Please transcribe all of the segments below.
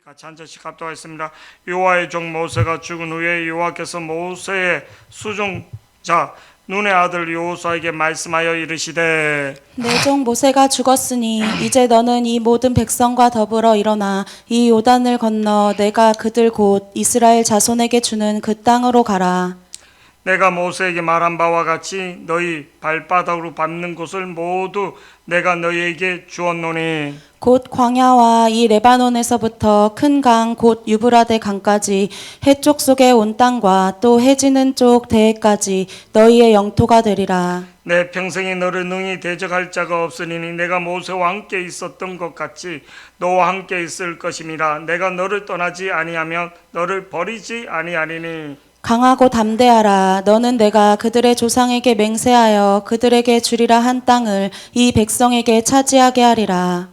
같이 한 절씩 합독하겠습니다. 여호와의 종 모세가 죽은 후에 여호와께서 모세의 수종자 눈의 아들 여호수아에게 말씀하여 이르시되 내 종 모세가 죽었으니 이제 너는 이 모든 백성과 더불어 일어나 이 요단을 건너 내가 그들 곧 이스라엘 자손에게 주는 그 땅으로 가라. 내가 모세에게 말한 바와 같이 너희 발바닥으로 밟는 곳을 모두 내가 너희에게 주었노니 곧 광야와 이 레바논에서부터 큰 강 곧 유브라데 강까지 해쪽 속의 온 땅과 또 해지는 쪽 대해까지 너희의 영토가 되리라. 내 평생에 너를 능히 대적할 자가 없으니 내가 모세와 함께 있었던 것 같이 너와 함께 있을 것임이라. 내가 너를 떠나지 아니하면 너를 버리지 아니하리니 강하고 담대하라. 너는 내가 그들의 조상에게 맹세하여 그들에게 주리라 한 땅을 이 백성에게 차지하게 하리라.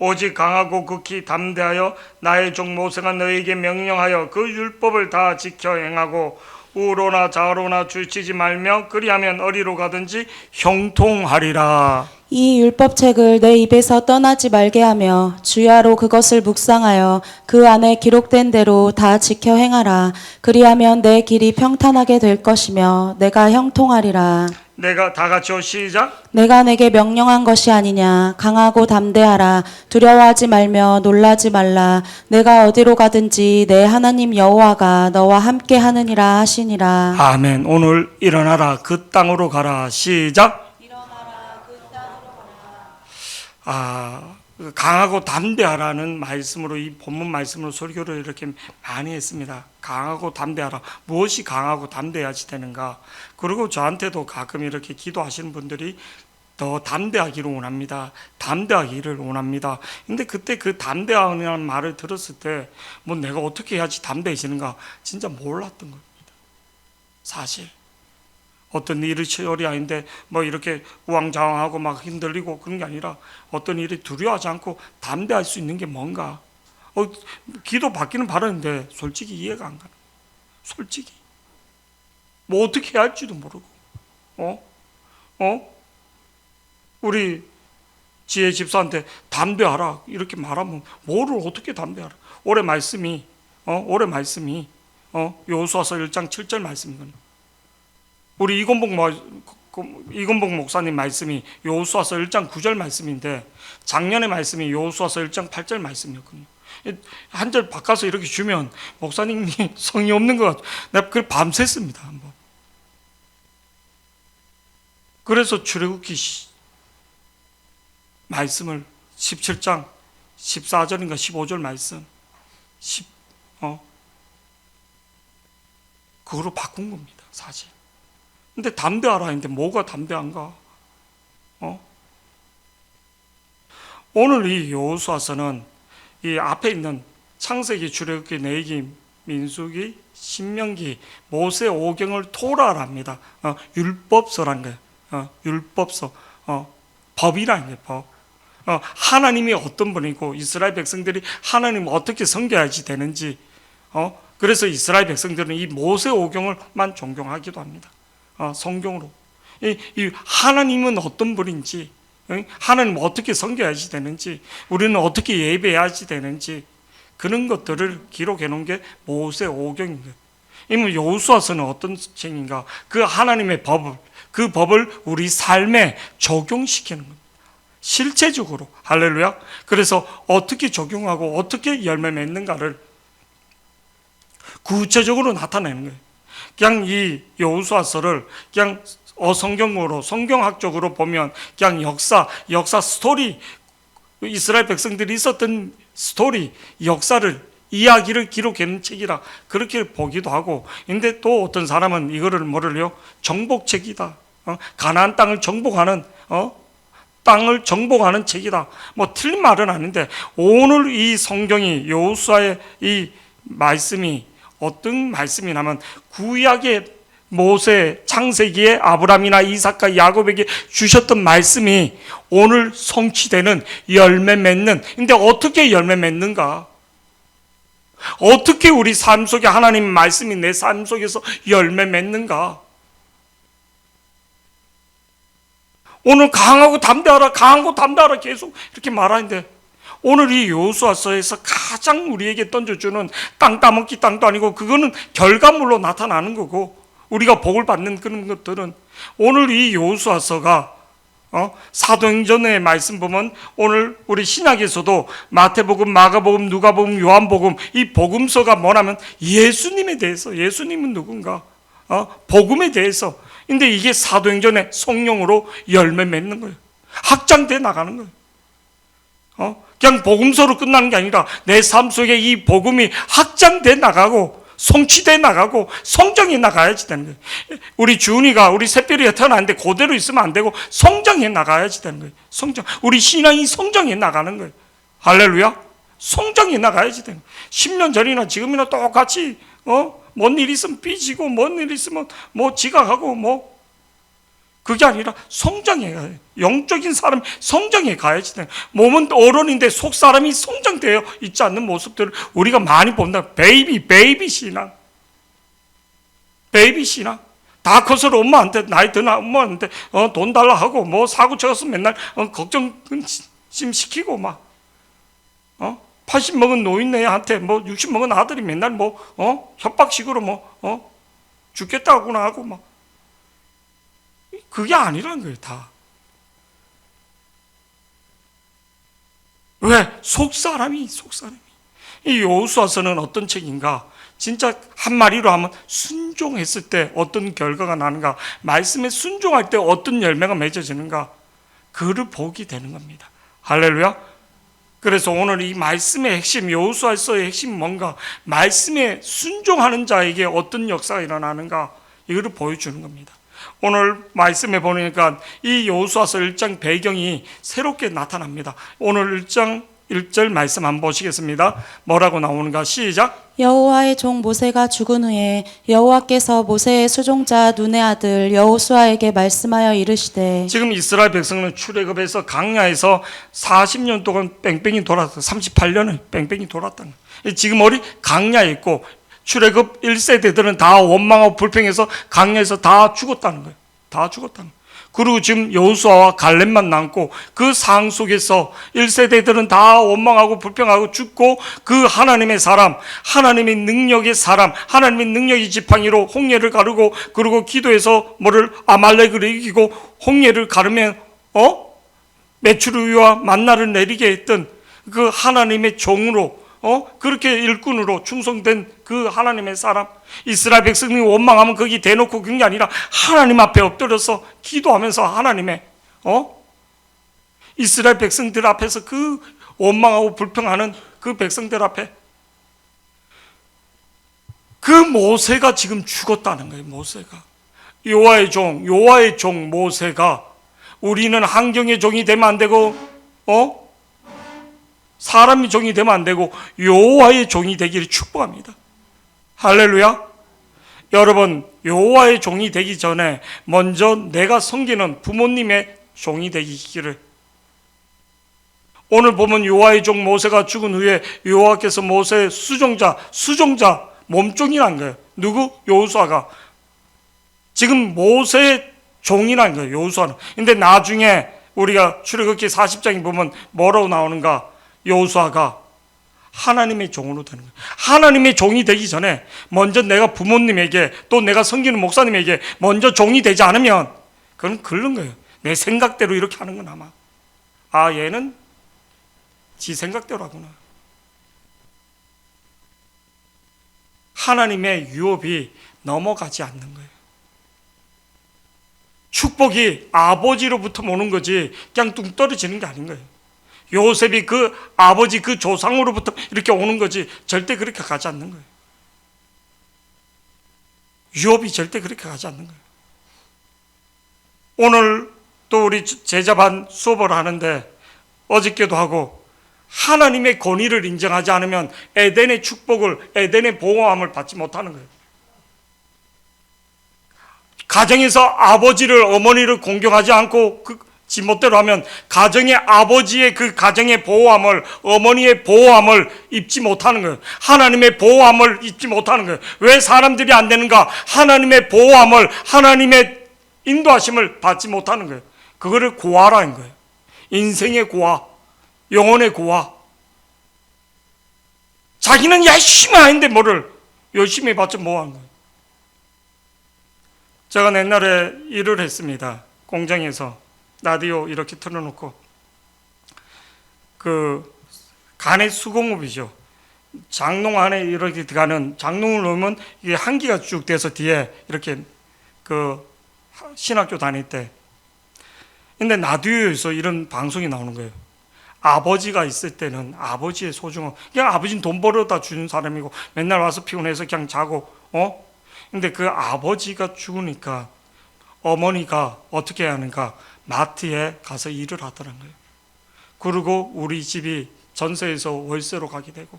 오직 강하고 극히 담대하여 나의 종 모세가 너에게 명령하여 그 율법을 다 지켜 행하고 우로나 좌로나 줄치지 말며 그리하면 어디로 가든지 형통하리라. 이 율법책을 내 입에서 떠나지 말게 하며 주야로 그것을 묵상하여 그 안에 기록된 대로 다 지켜 행하라. 그리하면 내 길이 평탄하게 될 것이며 내가 형통하리라. 내가 다 같이요 시작. 내가 내게 명령한 것이 아니냐. 강하고 담대하라. 두려워하지 말며 놀라지 말라. 내가 어디로 가든지 내 하나님 여호와가 너와 함께 하느니라 하시니라. 아멘. 오늘 일어나라 그 땅으로 가라. 시작. 강하고 담대하라는 말씀으로 이 본문 말씀으로 설교를 이렇게 많이 했습니다. 강하고 담대하라. 무엇이 강하고 담대해야지 되는가? 그리고 저한테도 가끔 이렇게 기도하시는 분들이 더 담대하기를 원합니다. 담대하기를 원합니다. 근데 그때 그 담대하다는 말을 들었을 때 뭐 내가 어떻게 해야지 담대해지는가? 진짜 몰랐던 겁니다. 사실. 어떤 일이 처리 아닌데 뭐 이렇게 우왕좌왕하고 막 흔들리고 그런 게 아니라 어떤 일이 두려워하지 않고 담대할 수 있는 게 뭔가. 기도 받기는 바라는데 솔직히 이해가 안 가는. 솔직히 뭐 어떻게 해야 할지도 모르고. 우리 지혜 집사한테 담대하라 이렇게 말하면 뭐를 어떻게 담대하라. 올해 말씀이 여호수아서 1장 7절 말씀이거든요. 우리 이건복 목사님 말씀이 여호수아서 1장 9절 말씀인데 작년의 말씀이 여호수아서 1장 8절 말씀이었거든요. 한 절 바꿔서 이렇게 주면 목사님이 성의 없는 것 같아요. 내가 그걸 밤샜습니다. 한번. 그래서 출애굽기 말씀을 17장 14절인가 15절 말씀 그거로 바꾼 겁니다. 사실. 근데 담대하라 했는데 뭐가 담대한가? 오늘 이 여호수아서는 이 앞에 있는 창세기, 출애굽기, 레위기, 민수기, 신명기, 모세 오경을 토라랍니다. 율법서란 거예요. 율법서, 법이라는 거예요. 법. 하나님이 어떤 분이고 이스라엘 백성들이 하나님을 어떻게 섬겨야지 되는지. 그래서 이스라엘 백성들은 이 모세 오경을만 존경하기도 합니다. 성경으로 이 하나님은 어떤 분인지, 하나님 어떻게 섬겨야지 되는지, 우리는 어떻게 예배해야지 되는지 그런 것들을 기록해 놓은 게 모세 오경인 거예요. 이 여호수아서는 어떤 책인가? 그 하나님의 그 법을 우리 삶에 적용시키는 겁니다. 실제적으로. 할렐루야. 그래서 어떻게 적용하고 어떻게 열매 맺는가를 구체적으로 나타내는 거예요. 그냥 이 여호수아서를 그냥 성경으로 성경학적으로 보면 그냥 역사 스토리, 이스라엘 백성들이 있었던 스토리, 역사를 이야기를 기록하는 책이라 그렇게 보기도 하고, 근데 또 어떤 사람은 이거를 뭐를요? 정복책이다. 가나안 땅을 정복하는 땅을 정복하는 책이다. 뭐 틀린 말은 아닌데 오늘 이 성경이 여호수아의 이 말씀이 어떤 말씀이냐면 구약의 모세, 창세기에 아브라함이나 이삭과 야곱에게 주셨던 말씀이 오늘 성취되는 열매 맺는. 근데 어떻게 열매 맺는가? 어떻게 우리 삶 속에 하나님 말씀이 내 삶 속에서 열매 맺는가? 오늘 강하고 담대하라 계속 이렇게 말하는데 오늘 이 여호수아서에서 가장 우리에게 던져주는 땅 따먹기 땅도 아니고 그거는 결과물로 나타나는 거고 우리가 복을 받는 그런 것들은 오늘 이 여호수아서가 사도행전의 말씀 보면 오늘 우리 신약에서도 마태복음, 마가복음, 누가복음, 요한복음 이 복음서가 뭐냐면 예수님에 대해서 예수님은 누군가 복음에 대해서 근데 이게 사도행전의 성령으로 열매 맺는 거예요. 확장돼 나가는 거예요. 그냥 복음서로 끝나는 게 아니라 내 삶 속에 이 복음이 확장돼 나가고 성취돼 나가고 성장해 나가야지 되는 거예요. 우리 주은이가 우리 새별이가 태어났는데 그대로 있으면 안 되고 성장해 나가야지 되는 거예요. 성장. 우리 신앙이 성장해 나가는 거예요. 할렐루야. 성장해 나가야지 되는 거예요. 10년 전이나 지금이나 똑같이 뭔 일 있으면 삐지고 뭔 일 있으면 뭐 지각하고 그게 아니라 성장해 가요. 영적인 사람 성장해 가야지 돼. 몸은 어른인데 속 사람이 성장되어 있지 않는 모습들을 우리가 많이 본다. 베이비 신앙. 다 커서 엄마한테 나이 드나 엄마한테 돈 달라 하고 뭐 사고 쳐서 맨날 걱정심 시키고 막 80 먹은 노인네한테 60 먹은 아들이 맨날 협박식으로 죽겠다고나 하고 막 그게 아니라는 거예요, 다. 왜? 속 사람이. 이 여호수아서는 어떤 책인가? 진짜 한마디로 하면 순종했을 때 어떤 결과가 나는가? 말씀에 순종할 때 어떤 열매가 맺어지는가? 그를 보게 되는 겁니다. 할렐루야. 그래서 오늘 이 말씀의 핵심, 여호수아서의 핵심이 뭔가? 말씀에 순종하는 자에게 어떤 역사가 일어나는가? 이거를 보여주는 겁니다. 오늘 말씀에 보니까 이 여호수아서 1장 배경이 새롭게 나타납니다. 오늘 1장 1절 말씀 한번 보시겠습니다. 뭐라고 나오는가? 시작. 여호와의 종 모세가 죽은 후에 여호와께서 모세의 수종자 눈의 아들 여호수아에게 말씀하여 이르시되 지금 이스라엘 백성은 출애굽에서 광야에서 40년 동안 뺑뺑이 돌았어. 38년을 뺑뺑이 돌았다는 거예요. 지금 어디 광야에 있고 출애굽 1세대들은 다 원망하고 불평해서 광야에서 다 죽었다는 거예요. 다 죽었다는 거예요. 그리고 지금 여호수아와 갈렙만 남고 그 상황 속에서 1세대들은 다 원망하고 불평하고 죽고 그 하나님의 사람, 하나님의 능력의 사람, 하나님의 능력의 지팡이로 홍해를 가르고 그리고 기도해서 아말렉을 이기고 홍해를 가르며 메추르위와 만나를 내리게 했던 그 하나님의 종으로 그렇게 일꾼으로 충성된 그 하나님의 사람, 이스라엘 백성이 원망하면 거기 대놓고 그런 게 아니라 하나님 앞에 엎드려서 기도하면서 하나님의 이스라엘 백성들 앞에서 그 원망하고 불평하는 그 백성들 앞에 그 모세가 지금 죽었다는 거예요. 모세가 여호와의 종 모세가 우리는 환경의 종이 되면 안 되고 사람이 종이 되면 안 되고 여호와의 종이 되기를 축복합니다. 할렐루야. 여러분, 여호와의 종이 되기 전에 먼저 내가 섬기는 부모님의 종이 되기를. 오늘 보면 여호와의 종 모세가 죽은 후에 여호와께서 모세의 수종자 몸종이란 거예요. 누구? 여호수아가. 지금 모세의 종이란 거예요. 여호수아는. 근데 나중에 우리가 출애굽기 40장에 보면 뭐라고 나오는가? 여호수아가 하나님의 종으로 되는 거예요. 하나님의 종이 되기 전에 먼저 내가 부모님에게 또 내가 섬기는 목사님에게 먼저 종이 되지 않으면 그건 긁는 거예요. 내 생각대로 이렇게 하는 건 아마 얘는 지 생각대로 하구나. 하나님의 유업이 넘어가지 않는 거예요. 축복이 아버지로부터 오는 거지 그냥 뚱 떨어지는 게 아닌 거예요. 요셉이 그 아버지 그 조상으로부터 이렇게 오는 거지 절대 그렇게 가지 않는 거예요. 유업이 절대 그렇게 가지 않는 거예요. 오늘 또 우리 제자반 수업을 하는데 어저께도 하고 하나님의 권위를 인정하지 않으면 에덴의 축복을 에덴의 보호함을 받지 못하는 거예요. 가정에서 아버지를 어머니를 공경하지 않고 지 멋대로 하면 가정의 아버지의 그 가정의 보호함을 어머니의 보호함을 입지 못하는 거예요. 하나님의 보호함을 입지 못하는 거예요. 왜 사람들이 안 되는가? 하나님의 보호함을 하나님의 인도하심을 받지 못하는 거예요. 그거를 고아라는 거예요. 인생의 고아, 영혼의 고아, 자기는 열심히 하는데 뭐를 열심히 해봤자 뭐 하는 거예요. 제가 옛날에 일을 했습니다. 공장에서 라디오 이렇게 틀어놓고 그 간의 수공업이죠. 장롱 안에 이렇게 들어가는 장롱을 넣으면 이게 한기가 쭉 돼서 뒤에 이렇게 그 신학교 다닐 때 근데 라디오에서 이런 방송이 나오는 거예요. 아버지가 있을 때는 아버지의 소중함. 그냥 아버지는 돈 벌어다 주는 사람이고 맨날 와서 피곤해서 그냥 자고 근데 그 아버지가 죽으니까 어머니가 어떻게 해야 하는가? 마트에 가서 일을 하더란 거예요. 그리고 우리 집이 전세에서 월세로 가게 되고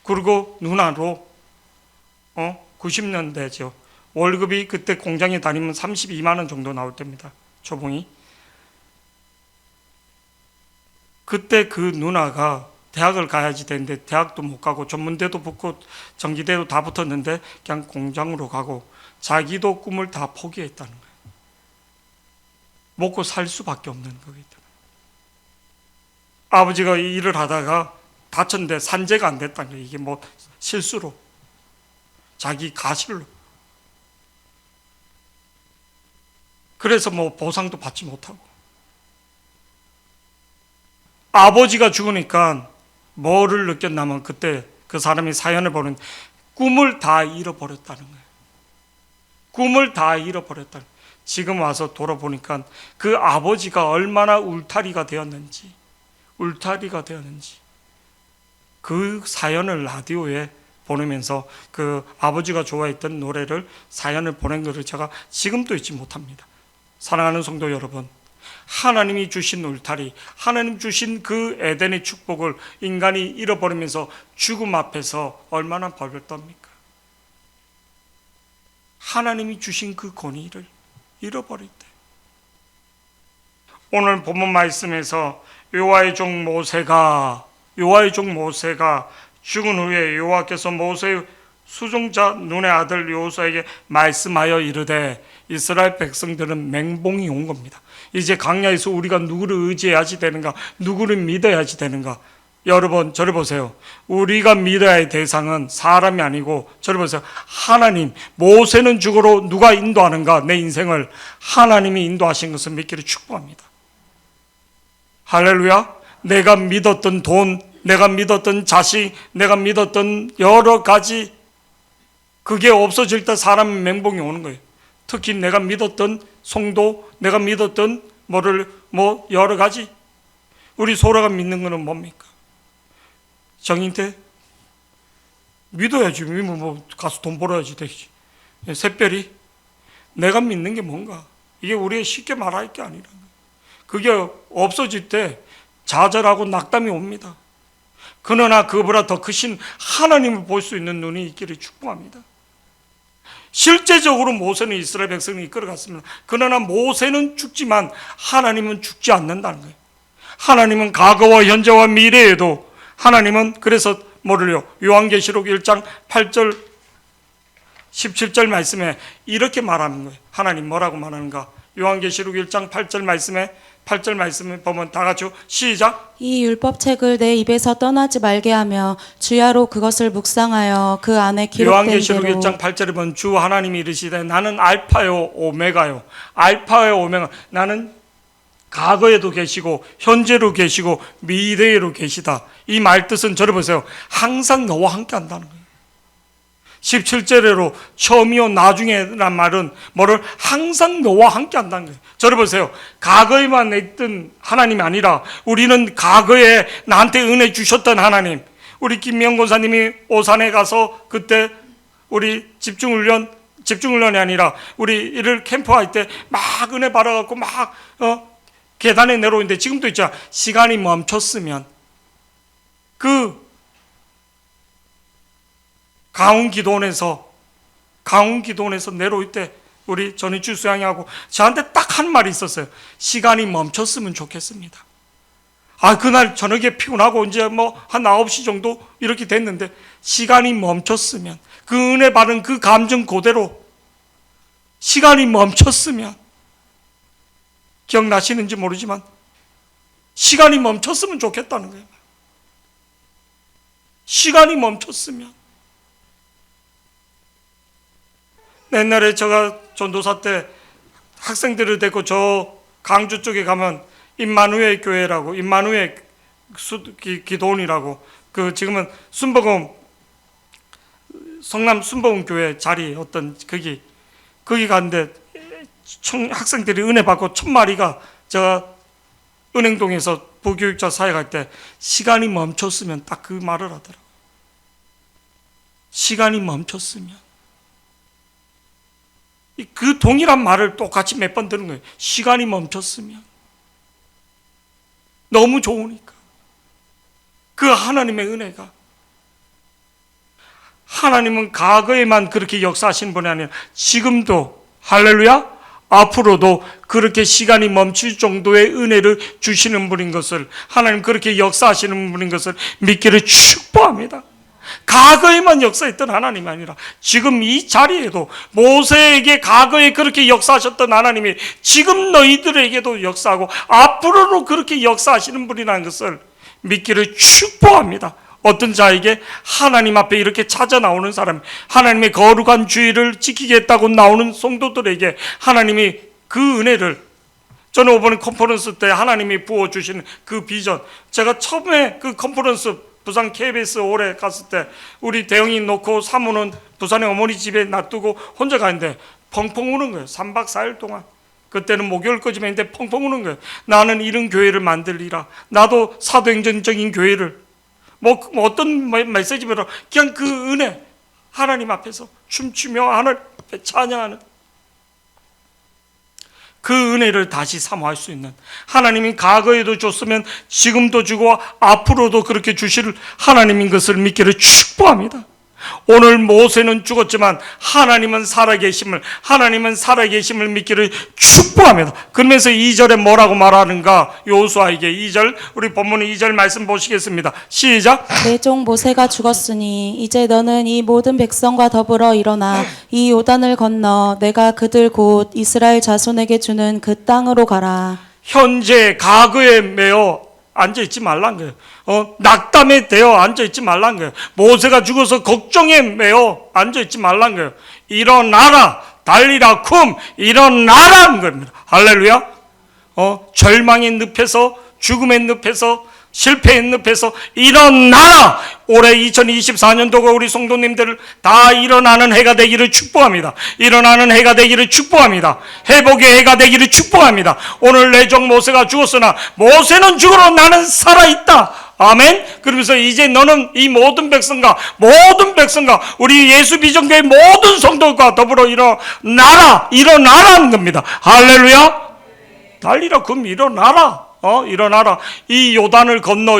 그리고 누나로 90년대죠. 월급이 그때 공장에 다니면 32만 원 정도 나올 때입니다. 초봉이. 그때 그 누나가 대학을 가야지 되는데 대학도 못 가고 전문대도 붙고 전기대도 다 붙었는데 그냥 공장으로 가고 자기도 꿈을 다 포기했다는 거예요. 먹고 살 수밖에 없는 거기 때문에. 아버지가 일을 하다가 다쳤는데 산재가 안 됐다는 거예요. 이게 뭐 실수로 자기 가실로. 그래서 뭐 보상도 받지 못하고 아버지가 죽으니까 뭐를 느꼈냐면 그때 그 사람이 사연을 보는 꿈을 다 잃어버렸다는 거예요. 꿈을 다 잃어버렸다는 거예요. 지금 와서 돌아보니까 그 아버지가 얼마나 울타리가 되었는지 그 사연을 라디오에 보내면서 그 아버지가 좋아했던 노래를 사연을 보낸 것을 제가 지금도 잊지 못합니다. 사랑하는 성도 여러분, 하나님이 주신 울타리, 하나님 주신 그 에덴의 축복을 인간이 잃어버리면서 죽음 앞에서 얼마나 벌벌 떱니까? 하나님이 주신 그 권위를 잃어버릴 때. 오늘 본문 말씀에서 여호와의 종 모세가 죽은 후에 여호와께서 모세의 수종자 눈의 아들 여호수아에게 말씀하여 이르되 이스라엘 백성들은 맹봉이 온 겁니다. 이제 광야에서 우리가 누구를 의지해야지 되는가? 누구를 믿어야지 되는가? 여러분 저를 보세요. 우리가 믿어야 할 대상은 사람이 아니고 저를 보세요. 하나님. 모세는 죽으러 누가 인도하는가? 내 인생을 하나님이 인도하신 것을 믿기를 축복합니다. 할렐루야. 내가 믿었던 돈, 내가 믿었던 자식, 내가 믿었던 여러 가지 그게 없어질 때 사람은 맹봉이 오는 거예요. 특히 내가 믿었던 성도, 내가 믿었던 여러 가지. 우리 소라가 믿는 거는 뭡니까? 정인태? 믿어야지. 뭐 가서 돈 벌어야지 되지. 샛별이? 내가 믿는 게 뭔가? 이게 우리가 쉽게 말할 게 아니라. 그게 없어질 때 좌절하고 낙담이 옵니다. 그러나 그보다 더 크신 하나님을 볼 수 있는 눈이 있기를 축복합니다. 실제적으로 모세는 이스라엘 백성을 이끌어갔습니다. 그러나 모세는 죽지만 하나님은 죽지 않는다는 거예요. 하나님은 과거와 현재와 미래에도 하나님은 그래서 뭐를요? 요한계시록 1장 8절 17절 말씀에 이렇게 말하는 거예요. 하나님 뭐라고 말하는가? 요한계시록 1장 8절 말씀에 보면 다 같이 시작. 이 율법책을 내 입에서 떠나지 말게 하며 주야로 그것을 묵상하여 그 안에 기록된 요한계시록 대로 1장 8절에 보면 주 하나님이 이르시되 나는 알파요 오메가요. 알파요 오메가. 나는 과거에도 계시고 현재로 계시고 미래로 계시다. 이 말 뜻은 저를 보세요. 항상 너와 함께 한다는 거예요. 17절에로 처음이요 나중에란 말은 뭐를 항상 너와 함께 한다는 거예요. 저를 보세요. 과거에만 있던 하나님이 아니라 우리는 과거에 나한테 은혜 주셨던 하나님. 우리 김명 권사님이 오산에 가서 그때 우리 집중훈련이 아니라 우리 이를 캠프할 때 막 은혜 받아갖고 막 계단에 내려오는데 지금도 있잖아. 시간이 멈췄으면 그 강훈기도원에서 내려올 때 우리 전희주 수양이하고 저한테 딱 한 말이 있었어요. 시간이 멈췄으면 좋겠습니다. 그날 저녁에 피곤하고 이제 한 9시 정도 이렇게 됐는데 시간이 멈췄으면 그 은혜 받은 그 감정 그대로 시간이 멈췄으면 기억나시는지 모르지만 시간이 멈췄으면 좋겠다는 거예요. 시간이 멈췄으면. 옛날에 제가 전도사 때 학생들을 데리고 저 강주 쪽에 가면 임마누엘 교회라고, 임마누엘 기도원이라고, 그 지금은 순복음, 성남 순복음 교회 자리 어떤 거기 갔는데 학생들이 은혜 받고 1000마리가 제가 은행동에서 부교육자 사회 갈 때 시간이 멈췄으면 딱 그 말을 하더라고요. 시간이 멈췄으면. 그 동일한 말을 똑같이 몇 번 들은 거예요. 시간이 멈췄으면. 너무 좋으니까. 그 하나님의 은혜가. 하나님은 과거에만 그렇게 역사하신 분이 아니라 지금도, 할렐루야, 앞으로도 그렇게 시간이 멈출 정도의 은혜를 주시는 분인 것을, 하나님 그렇게 역사하시는 분인 것을 믿기를 축복합니다. 과거에만 역사했던 하나님이 아니라 지금 이 자리에도 모세에게 과거에 그렇게 역사하셨던 하나님이 지금 너희들에게도 역사하고 앞으로도 그렇게 역사하시는 분이라는 것을 믿기를 축복합니다. 어떤 자에게 하나님 앞에 이렇게 찾아 나오는 사람, 하나님의 거룩한 주의를 지키겠다고 나오는 성도들에게 하나님이 그 은혜를, 저는 이번에 컨퍼런스 때 하나님이 부어주시는 그 비전, 제가 처음에 그 컨퍼런스 부산 KBS 올해 갔을 때 우리 대영이 놓고 사모는 부산의 어머니 집에 놔두고 혼자 가는데 펑펑 우는 거예요. 3박 4일 동안. 그때는 목요일까지만 했는데 펑펑 우는 거예요. 나는 이런 교회를 만들리라. 나도 사도행전적인 교회를, 뭐 어떤 메시지로 그냥 그 은혜, 하나님 앞에서 춤추며 하늘 앞에 찬양하는 그 은혜를 다시 사모할 수 있는, 하나님이 과거에도 줬으면 지금도 주고 앞으로도 그렇게 주실 하나님인 것을 믿기를 축복합니다. 오늘 모세는 죽었지만 하나님은 살아계심을 믿기를 축복합니다. 그러면서 2절에 뭐라고 말하는가? 여호수아에게 2절, 우리 본문 2절 말씀 보시겠습니다. 시작. 내 종 모세가 죽었으니 이제 너는 이 모든 백성과 더불어 일어나 이 요단을 건너 내가 그들 곧 이스라엘 자손에게 주는 그 땅으로 가라. 현재 과거에 매여 앉아있지 말란 거예요. 낙담에 대어 앉아있지 말란 거예요. 모세가 죽어서 걱정에 매여 앉아있지 말란 거예요. 일어나라, 달리라, 쿰, 일어나라는 겁니다. 할렐루야. 절망의 늪에서, 죽음의 늪에서, 실패의 늪에서 일어나라. 올해 2024년도가 우리 성도님들을 다 일어나는 해가 되기를 축복합니다. 일어나는 해가 되기를 축복합니다. 회복의 해가 되기를 축복합니다. 오늘 내 종 모세가 죽었으나 모세는 죽으러 나는 살아있다. 아멘. 그러면서 이제 너는 이 모든 백성과 우리 예수 비전교회 모든 성도과 더불어 일어나라는 겁니다. 할렐루야. 달리라, 그럼 일어나라. 일어나라. 이 요단을 건너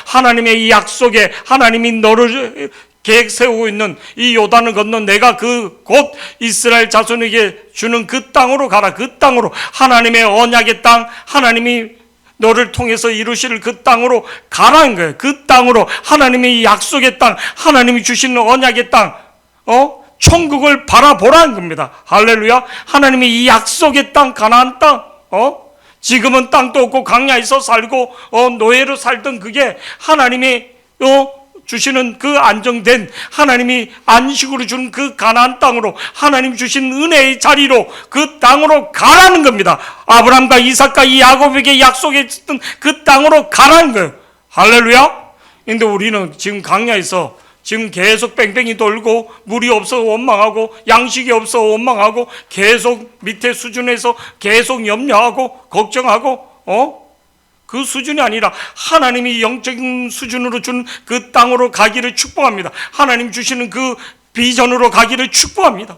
하나님의 이 약속에, 하나님이 너를 계획 세우고 있는 이 요단을 건너 내가 그 곧 이스라엘 자손에게 주는 그 땅으로 가라. 그 땅으로, 하나님의 언약의 땅, 하나님이 너를 통해서 이루실 그 땅으로 가라는 거예요. 그 땅으로, 하나님의 약속의 땅, 하나님이 주시는 언약의 땅, 천국을 바라보라는 겁니다. 할렐루야. 하나님의 이 약속의 땅, 가나안 땅, 지금은 땅도 없고 광야에서 살고 노예로 살던 그게 하나님이 주시는 그 안정된, 하나님이 안식으로 주는 그 가나안 땅으로, 하나님 주신 은혜의 자리로, 그 땅으로 가라는 겁니다. 아브라함과 이삭과 이 야곱에게 약속했던 그 땅으로 가라는 거예요. 할렐루야. 근데 우리는 지금 광야에서 지금 계속 뺑뺑이 돌고, 물이 없어 원망하고, 양식이 없어 원망하고, 계속 밑에 수준에서 계속 염려하고 걱정하고, 그 수준이 아니라 하나님이 영적인 수준으로 준 그 땅으로 가기를 축복합니다. 하나님 주시는 그 비전으로 가기를 축복합니다.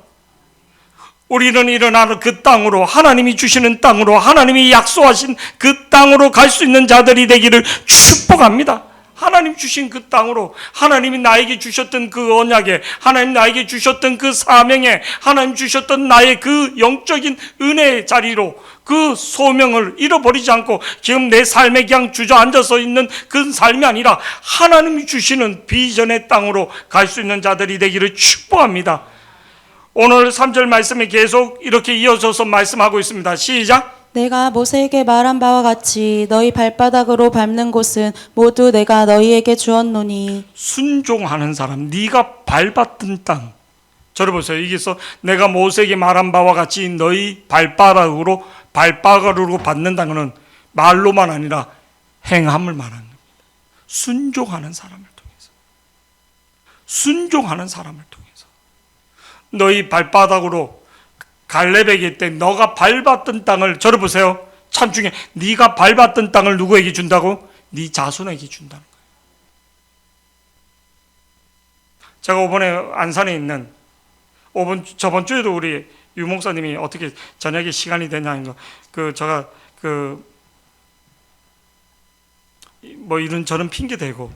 우리는 일어나는 그 땅으로, 하나님이 주시는 땅으로, 하나님이 약속하신 그 땅으로 갈 수 있는 자들이 되기를 축복합니다. 하나님 주신 그 땅으로, 하나님이 나에게 주셨던 그 언약에, 하나님 나에게 주셨던 그 사명에, 하나님 주셨던 나의 그 영적인 은혜의 자리로, 그 소명을 잃어버리지 않고 지금 내 삶에 그냥 주저앉아서 있는 그 삶이 아니라 하나님이 주시는 비전의 땅으로 갈 수 있는 자들이 되기를 축복합니다. 오늘 3절 말씀에 계속 이렇게 이어져서 말씀하고 있습니다. 시작. 내가 모세에게 말한 바와 같이 너희 발바닥으로 밟는 곳은 모두 내가 너희에게 주었노니 순종하는 사람, 네가 밟았던 땅. 저를 보세요. 여기서 내가 모세에게 말한 바와 같이 너희 발바닥으로 받는다는 것은 말로만 아니라 행함을 말하는 겁니다. 순종하는 사람을 통해서. 순종하는 사람을 통해서. 너희 발바닥으로 갈렙에게 때 너가 밟았던 땅을, 저를 보세요. 참 중요해. 네가 밟았던 땅을 누구에게 준다고? 네 자손에게 준다는 거예요. 제가 이번에 안산에 있는 저번 주에도 우리 유 목사님이 어떻게 저녁에 시간이 되냐는 거, 제가 뭐 이런 저런 핑계 대고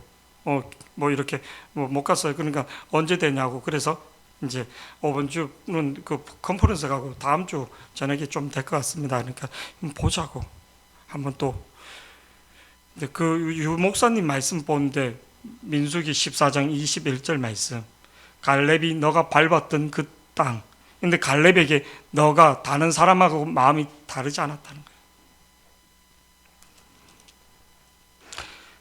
뭐 이렇게 못 갔어요. 그러니까 언제 되냐고. 그래서 이제 이번 주는 그 컨퍼런스 가고 다음 주 저녁에 좀 될 것 같습니다. 그러니까 보자고 한번 또. 근데 그 유 목사님 말씀 보는데 민수기 14장 21절 말씀, 갈렙이 너가 밟았던 그 땅. 근데 갈렙에게 너가 다른 사람하고 마음이 다르지 않았다는 거예요.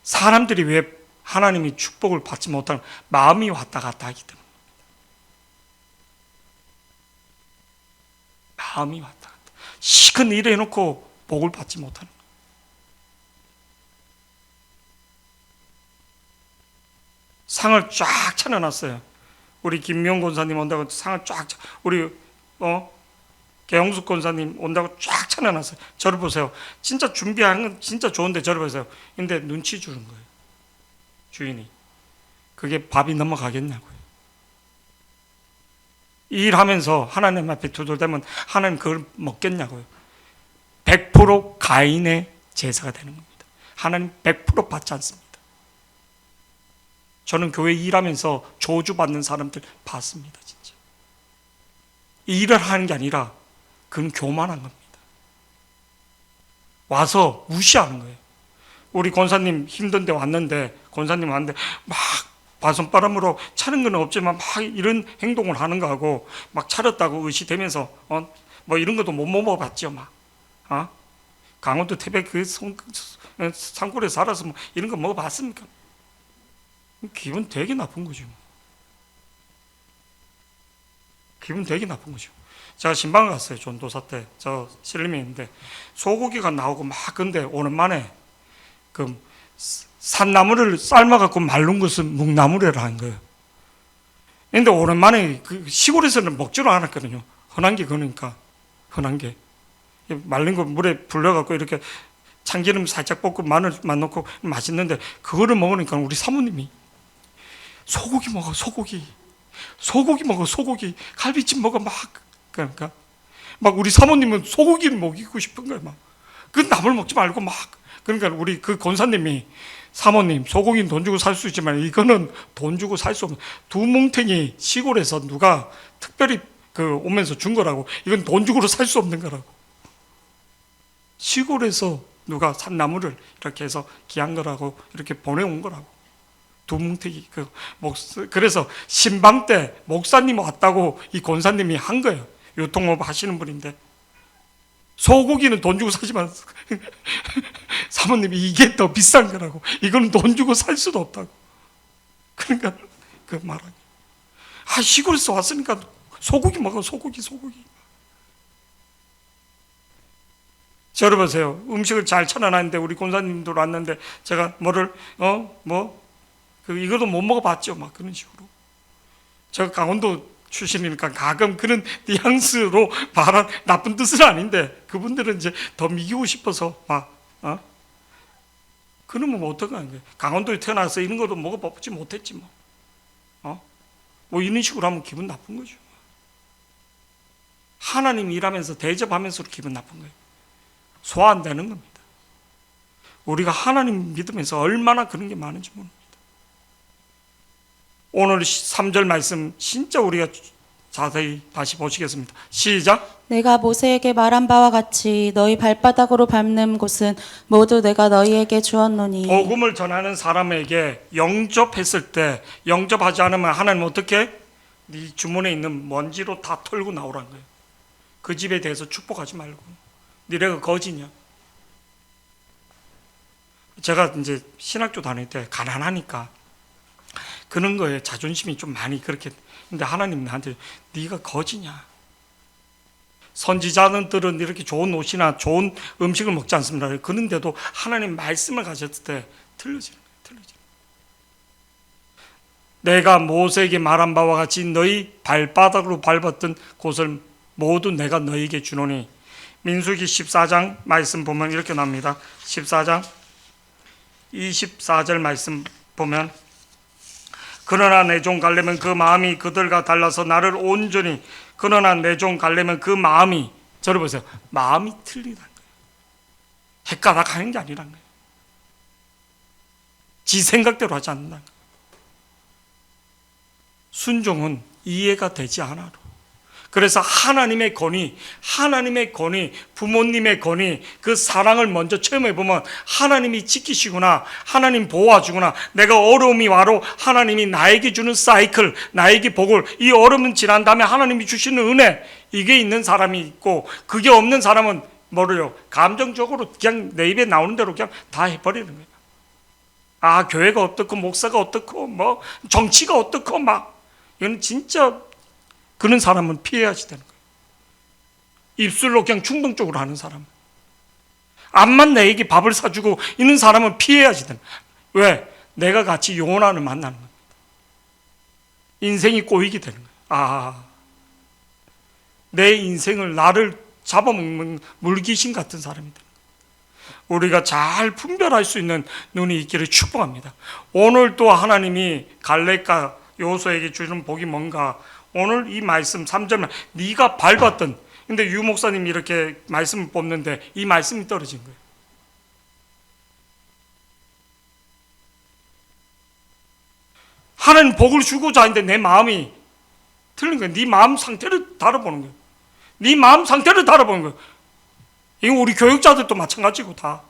사람들이 왜 하나님이 축복을 받지 못하는, 마음이 왔다 갔다 하기 때문에. 마음이 왔다 갔다. 시큰 일 해놓고 복을 받지 못하는 거예요. 상을 쫙 차려놨어요. 우리 김명 권사님 온다고 상을 쫙, 우리 개영숙 권사님 온다고 쫙 차려놨어요. 저를 보세요. 진짜 준비한 건 진짜 좋은데 저를 보세요. 근데 눈치 주는 거예요. 주인이. 그게 밥이 넘어가겠냐고요. 일하면서 하나님 앞에 두들대면 하나님 그걸 먹겠냐고요. 100% 가인의 제사가 되는 겁니다. 하나님 100% 받지 않습니다. 저는 교회 일하면서 저주받는 사람들 봤습니다. 진짜. 일을 하는 게 아니라 그건 교만한 겁니다. 와서 무시하는 거예요. 우리 권사님 힘든데 왔는데, 권사님 왔는데 막 바손바람으로 차는 건 없지만 막 이런 행동을 하는 거하고, 막 차렸다고 의시되면서 뭐 이런 것도 못 먹어봤죠. 막 강원도 태백 그 산골에 살아서 뭐 이런 거 먹어봤습니까? 기분 되게 나쁜 거죠. 기분 되게 나쁜 거죠. 제가 신방을 갔어요. 전도사 때. 저 신림에 있는데 소고기가 나오고 막, 근데 오랜만에 그 산나물을 삶아갖고 말른 것은 묵나물이라는 거예요. 근데 오랜만에 그 시골에서는 먹지를 않았거든요. 흔한 게 그러니까. 흔한 게. 말린 거 물에 불려갖고 이렇게 참기름 살짝 볶고 마늘만 넣고 맛있는데, 그거를 먹으니까 우리 사모님이 소고기 먹어, 소고기. 소고기 먹어, 소고기. 갈비찜 먹어, 막. 그러니까. 막 우리 사모님은 소고기를 먹이고 싶은 거예요, 막. 그 나물 먹지 말고 막. 그러니까 우리 그 권사님이, 사모님, 소고기는 돈 주고 살 수 있지만 이거는 돈 주고 살 수 없는, 두 뭉탱이 시골에서 누가 특별히 오면서 준 거라고. 이건 돈 주고 살 수 없는 거라고. 시골에서 누가 산나물을 이렇게 해서 귀한 거라고 이렇게 보내온 거라고. 두 뭉태기. 그래서 신방 때 목사님 왔다고 이 권사님이 한 거예요. 유통업 하시는 분인데, 소고기는 돈 주고 사지만 사모님이 이게 더 비싼 거라고. 이거는 돈 주고 살 수도 없다고. 그러니까 그 말하기. 시골에서 왔으니까 소고기 먹어, 소고기. 저를 보세요. 음식을 잘 차려놨는데 우리 권사님도 왔는데 제가 이것도 못 먹어봤죠. 막 그런 식으로. 제가 강원도 출신이니까 가끔 그런 뉘앙스로 말한, 나쁜 뜻은 아닌데 그분들은 이제 더 미기고 싶어서 그러면 뭐 어떡하는 거예요. 강원도에 태어나서 이런 것도 먹어보지 못했지 뭐 이런 식으로 하면 기분 나쁜 거죠. 하나님 일하면서 대접하면서 기분 나쁜 거예요. 소화 안 되는 겁니다. 우리가 하나님 믿으면서 얼마나 그런 게 많은지 모릅니다. 오늘 3절 말씀 진짜 우리가 자세히 다시 보시겠습니다. 시작. 내가 모세에게 말한 바와 같이 너희 발바닥으로 밟는 곳은 모두 내가 너희에게 주었노니. 복음을 전하는 사람에게 영접했을 때, 영접하지 않으면 하나님 어떻게? 네 주머니에 있는 먼지로 다 털고 나오라는 거예요. 그 집에 대해서 축복하지 말고. 니네가 거지냐? 제가 이제 신학교 다닐 때 가난하니까 그런 거에 자존심이 좀 많이 그렇게. 근데 하나님 나한테 네가 거지냐? 선지자들은 이렇게 좋은 옷이나 좋은 음식을 먹지 않습니다. 그런데도 하나님 말씀을 가졌을 때 틀려지는 거예요. 틀려지는 거예요. 내가 모세에게 말한 바와 같이 너희 발바닥으로 밟았던 곳을 모두 내가 너희에게 주노니. 민수기 14장 말씀 보면 이렇게 나옵니다. 14장 24절 말씀 보면 그러나 내 종 갈렙은 그 마음이 그들과 달라서 나를 온전히. 그러나 내 종 갈렙은 그 마음이, 저를 보세요, 마음이 틀리다는 거예요. 헷갈아가 하는 게 아니라는 거예요. 지 생각대로 하지 않는다는 거예요. 순종은 이해가 되지 않아도. 그래서 하나님의 권위, 부모님의 권위, 그 사랑을 먼저 체험해보면 하나님이 지키시구나, 하나님 보호하시구나, 내가 어려움이 와도 하나님이 나에게 주는 사이클, 나에게 복을, 이 어려움은 지난 다음에 하나님이 주시는 은혜, 이게 있는 사람이 있고, 그게 없는 사람은 뭐래요? 감정적으로 그냥 내 입에 나오는 대로 그냥 다 해버리는 거예요. 아, 교회가 어떻고, 목사가 어떻고, 뭐 정치가 어떻고, 막 이건 진짜 그런 사람은 피해야지 되는 거예요. 입술로 그냥 충동적으로 하는 사람, 암만 내에게 밥을 사주고 있는 사람은 피해야지 되는 거예요. 왜? 내가 같이 영원한을 만나는 겁니다. 인생이 꼬이게 되는 거예요. 아, 내 인생을 나를 잡아먹는 물귀신 같은 사람이 되는 거예요. 우리가 잘 분별할 수 있는 눈이 있기를 축복합니다. 오늘 또 하나님이 갈렙과 여호수아에게 주는 복이 뭔가? 오늘 이 말씀 3절만 네가 밟았던. 근데 유 목사님이 이렇게 말씀을 뽑는데 이 말씀이 떨어진 거예요. 하나님 복을 주고자 하는데 내 마음이 틀린 거예요. 네 마음 상태를 다뤄보는 거예요. 네 마음 상태를 다뤄보는 거예요. 이거 우리 교육자들도 마찬가지고 다.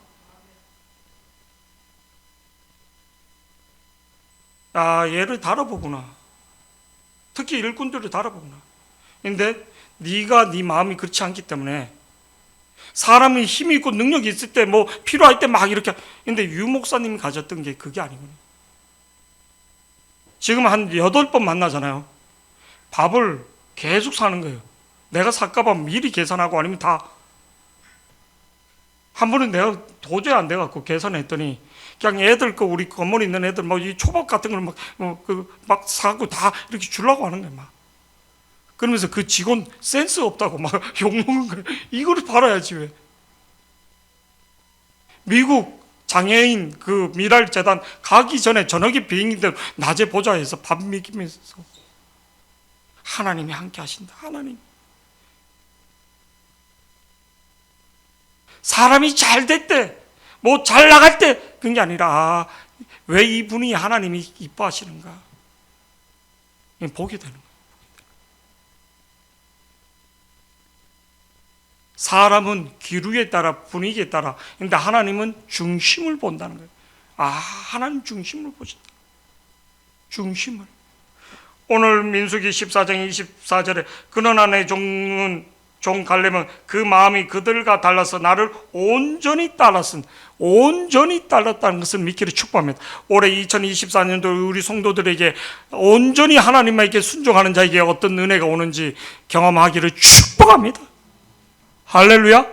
아, 얘를 다뤄보구나. 특히 일꾼들을 다뤄보구나. 근데 네가 네 마음이 그렇지 않기 때문에 사람이 힘이 있고 능력이 있을 때 뭐 필요할 때 막 이렇게. 근데 유 목사님이 가졌던 게 그게 아니거든요. 지금 한 8번 만나잖아요. 밥을 계속 사는 거예요. 내가 살까봐 미리 계산하고 아니면 다. 한 번은 내가 도저히 안 돼갖고 계산했더니 그냥 애들 거, 우리 건물에 있는 애들 막 이 초밥 같은 걸 막 사고 다 이렇게 주려고 하는 거예요. 막. 그러면서 그 직원 센스 없다고 막 욕먹는 거예요. 이거를 팔아야지 왜. 미국 장애인 그 미랄 재단 가기 전에 저녁에 비행기들 낮에 보자 해서 밥 먹이면서 하나님이 함께 하신다. 하나님. 사람이 잘 됐대, 뭐 잘 나갈 때 그런 게 아니라 왜 이분이 하나님이 이뻐하시는가? 보게 되는 거예요. 사람은 기류에 따라 분위기에 따라, 근데 하나님은 중심을 본다는 거예요. 아, 하나님 중심을 보신다. 중심을. 오늘 민수기 14장 24절에 그러나 내 종은 종 갈렙은 그 마음이 그들과 달라서 나를 온전히 따랐다는 것을 믿기를 축복합니다. 올해 2024년도 우리 성도들에게 온전히 하나님에게 순종하는 자에게 어떤 은혜가 오는지 경험하기를 축복합니다. 할렐루야.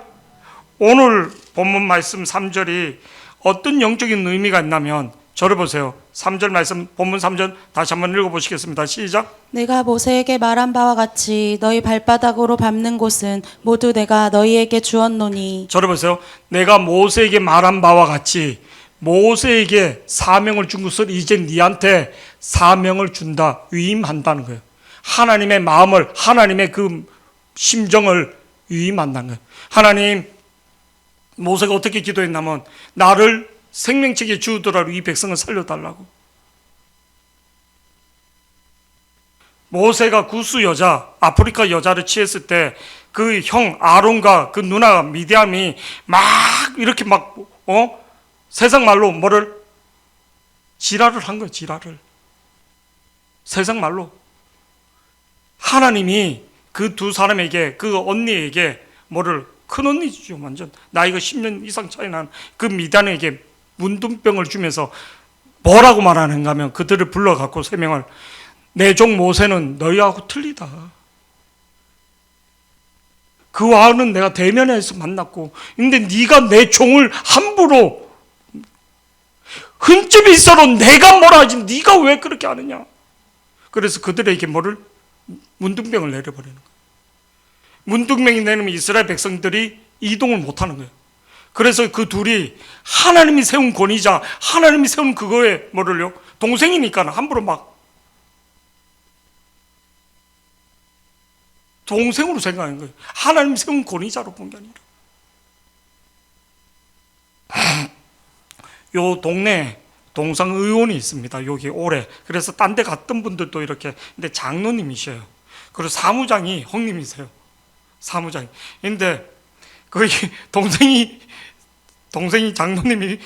오늘 본문 말씀 3절이 어떤 영적인 의미가 있냐면, 저를 보세요. 3절 말씀, 본문 3절 다시 한번 읽어보시겠습니다. 시작. 내가 모세에게 말한 바와 같이 너희 발바닥으로 밟는 곳은 모두 내가 너희에게 주었노니. 저를 보세요. 내가 모세에게 말한 바와 같이 모세에게 사명을 준 것을 이제 네한테 사명을 준다, 위임한다는 거예요. 하나님의 마음을, 하나님의 그 심정을 위임한다는 거예요. 하나님, 모세가 어떻게 기도했냐면 나를 생명책에 주우더라도 이 백성을 살려달라고. 모세가 구스 여자, 아프리카 여자를 취했을 때 그 형 아론과 그 누나 미디암이 막 이렇게 막 세상 말로 뭐를 지랄을 한 거예요. 지랄을. 세상 말로. 하나님이 그 두 사람에게, 그 언니에게 뭐를 큰 언니죠. 완전 나이가 10년 이상 차이 난 그 미단에게 문둥병을 주면서 뭐라고 말하는가 하면 그들을 불러갖고 세 명을 내 종 모세는 너희하고 틀리다. 그 왕은 내가 대면에서 만났고, 근데 네가 내 종을 함부로 흠집이 있어도 내가 뭐라 하지 네가 왜 그렇게 하느냐. 그래서 그들에게 뭐를 문둥병을 내려버리는 거예요. 문둥병이 내리면 이스라엘 백성들이 이동을 못하는 거예요. 그래서 그 둘이 하나님이 세운 권위자, 하나님이 세운 그거에 뭐를요? 동생이니까 함부로 막 동생으로 생각하는 거예요. 하나님 세운 권위자로 본 게 아니라. 요 동네에 동상의원이 있습니다. 여기 올해. 그래서 딴 데 갔던 분들도 이렇게. 근데 장로님이셔요. 그리고 사무장이 형님이세요. 사무장이. 근데 거기 동생이 장로님이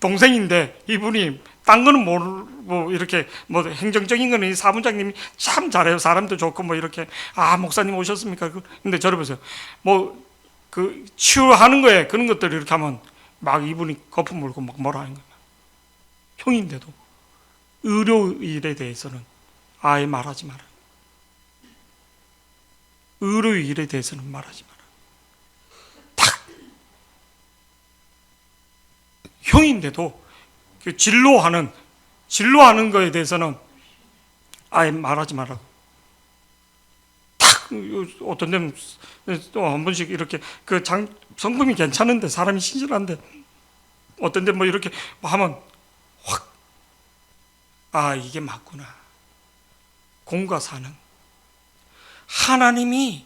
동생인데 이분이 딴 거는 뭐 이렇게 뭐 행정적인 거는 사무장님이 참 잘해요. 사람도 좋고 뭐 이렇게 목사님 오셨습니까? 근데 저를 보세요. 뭐 그 치유하는 거에 그런 것들 이렇게 하면 막 이분이 거품 물고 막 뭐라 하는 거예요. 형인데도 의료 일에 대해서는 아예 말하지 마라. 의료 일에 대해서는 말하지 마라. 탁 형인데도 그 진로하는 거에 대해서는 아예 말하지 말라고. 탁 어떤 데는 또 한 번씩 이렇게 그 성품이 괜찮은데 사람이 신실한데 어떤 데 뭐 이렇게 하면 확 이게 맞구나. 공과 사는 하나님이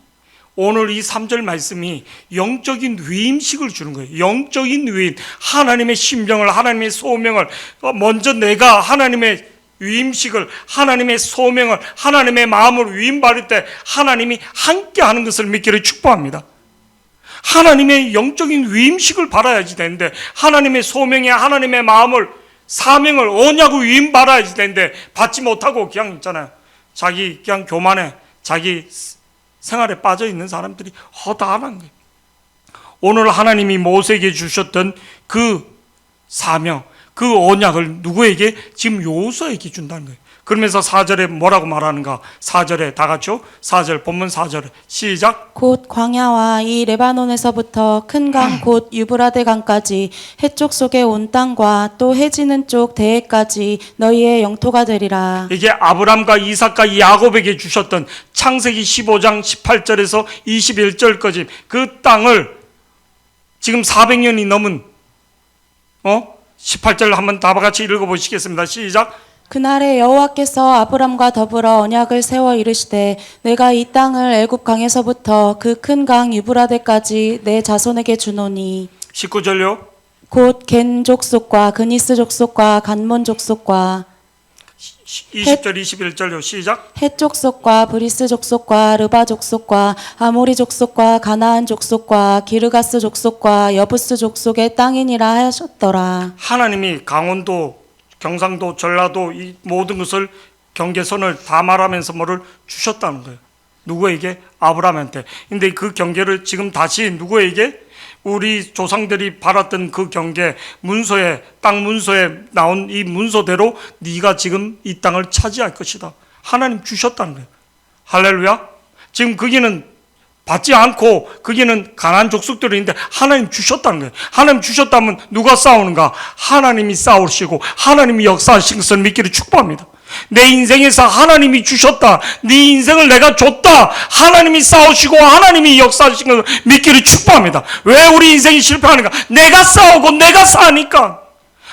오늘 이 3절 말씀이 영적인 위임식을 주는 거예요. 영적인 위임, 하나님의 심정을, 하나님의 소명을 먼저 내가 하나님의 위임식을, 하나님의 소명을, 하나님의 마음을 위임받을 때 하나님이 함께 하는 것을 믿기를 축복합니다. 하나님의 영적인 위임식을 받아야지 되는데 하나님의 소명에 하나님의 마음을, 사명을, 언약을 위임받아야지 되는데 받지 못하고 그냥 있잖아요. 자기 그냥 교만해, 자기 생활에 빠져 있는 사람들이 허다한 거예요. 오늘 하나님이 모세에게 주셨던 그 사명, 그 언약을 누구에게? 지금 여호수아에게 준다는 거예요. 그러면서 4절에 뭐라고 말하는가? 4절에 다 같이요. 4절 본문 4절 시작. 곧 광야와 이 레바논에서부터 큰 강 곧 유브라데 강까지 해쪽 속의 온 땅과 또 해지는 쪽 대해까지 너희의 영토가 되리라. 이게 아브람과 이삭과 야곱에게 주셨던 창세기 15장 18절에서 21절까지 그 땅을 지금 400년이 넘은 18절 한번 다 같이 읽어보시겠습니다. 시작. 그날에 여호와께서 아브람과 더불어 언약을 세워 이르시되 내가 이 땅을 애굽 강에서부터 그 큰 강 유브라데까지 내 자손에게 주노니 19절요. 곧 겐 족속과 그니스 족속과 간몬 족속과 20절 21절요. 시작. 헷 족속과 브리스 족속과 르바 족속과 아모리 족속과 가나안 족속과 기르가스 족속과 여부스 족속의 땅이니라 하셨더라. 하나님이 강원도, 경상도, 전라도 이 모든 것을 경계선을 다 말하면서 뭐를 주셨다는 거예요. 누구에게? 아브라함한테. 근데 그 경계를 지금 다시 누구에게? 우리 조상들이 바랐던 그 경계 문서에, 땅 문서에 나온 이 문서대로 네가 지금 이 땅을 차지할 것이다. 하나님 주셨다는 거예요. 할렐루야. 지금 거기는 받지 않고 거기는 가나안 족속들인데 하나님 주셨다는 거예요. 하나님 주셨다면 누가 싸우는가? 하나님이 싸우시고 하나님이 역사하신 것을 믿기를 축복합니다. 내 인생에서 하나님이 주셨다, 네 인생을 내가 줬다, 하나님이 싸우시고 하나님이 역사하신 것을 믿기를 축복합니다. 왜 우리 인생이 실패하는가? 내가 싸우고 내가 사니까.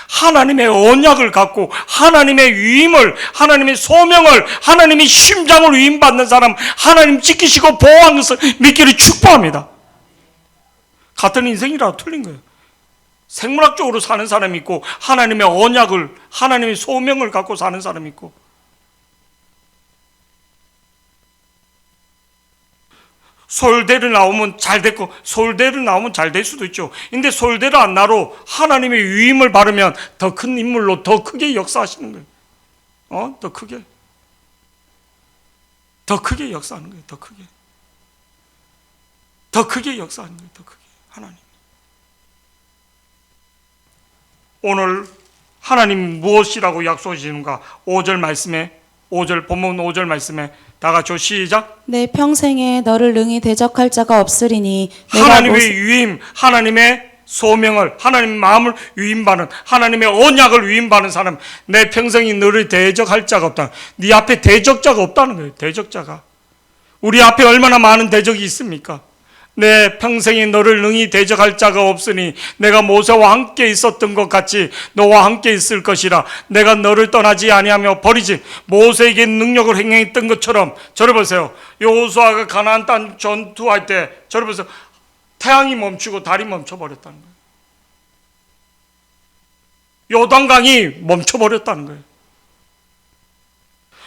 하나님의 언약을 갖고 하나님의 위임을, 하나님의 소명을, 하나님의 심장을 위임받는 사람, 하나님 지키시고 보호한 것을 믿기를 축복합니다. 같은 인생이라도 틀린 거예요. 생물학적으로 사는 사람이 있고 하나님의 언약을, 하나님의 소명을 갖고 사는 사람이 있고. 서울대를 나오면 잘 됐고 서울대를 나오면 잘 될 수도 있죠. 근데 서울대를 안 나로 하나님의 위임을 받으면 더 큰 인물로 더 크게 역사하시는 거예요. 더 크게 역사하는 거예요. 더 더 크게 역사하는 거예요. 더 크게. 하나님. 오늘 하나님 무엇이라고 약속하시는가? 5절 말씀에, 5절 본문 5절 말씀에 다 같이 시작. 내 평생에 너를 능히 대적할 자가 없으리니 내가 하나님의 유임, 하나님의 소명을, 하나님 마음을 위임받는, 하나님의 언약을 위임받는 사람, 내 평생이 너를 대적할 자가 없다. 네 앞에 대적자가 없다는 거예요. 대적자가. 우리 앞에 얼마나 많은 대적이 있습니까? 내 평생에 너를 능히 대적할 자가 없으니 내가 모세와 함께 있었던 것 같이 너와 함께 있을 것이라. 내가 너를 떠나지 아니하며 버리지. 모세에게 능력을 행했던 것처럼. 저를 보세요. 여호수아가 가나안 땅 전투할 때 저를 보세요. 태양이 멈추고 달이 멈춰버렸다는 거예요. 요단강이 멈춰버렸다는 거예요.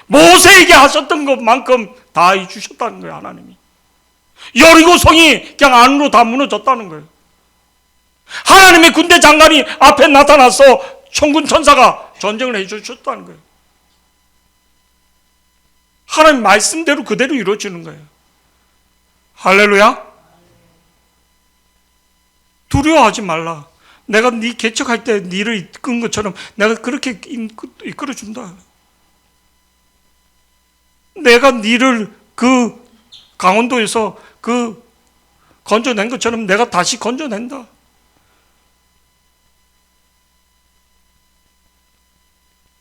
모세에게 하셨던 것만큼 다 해주셨다는 거예요. 하나님이. 여리고 성이 그냥 안으로 다 무너졌다는 거예요. 하나님의 군대 장관이 앞에 나타나서 천군 천사가 전쟁을 해주셨다는 거예요. 하나님 말씀대로 그대로 이루어지는 거예요. 할렐루야. 두려워하지 말라. 내가 네 개척할 때 네를 이끈 것처럼 내가 그렇게 이끌어준다. 내가 네를 그 강원도에서 그 건져낸 것처럼 내가 다시 건져낸다.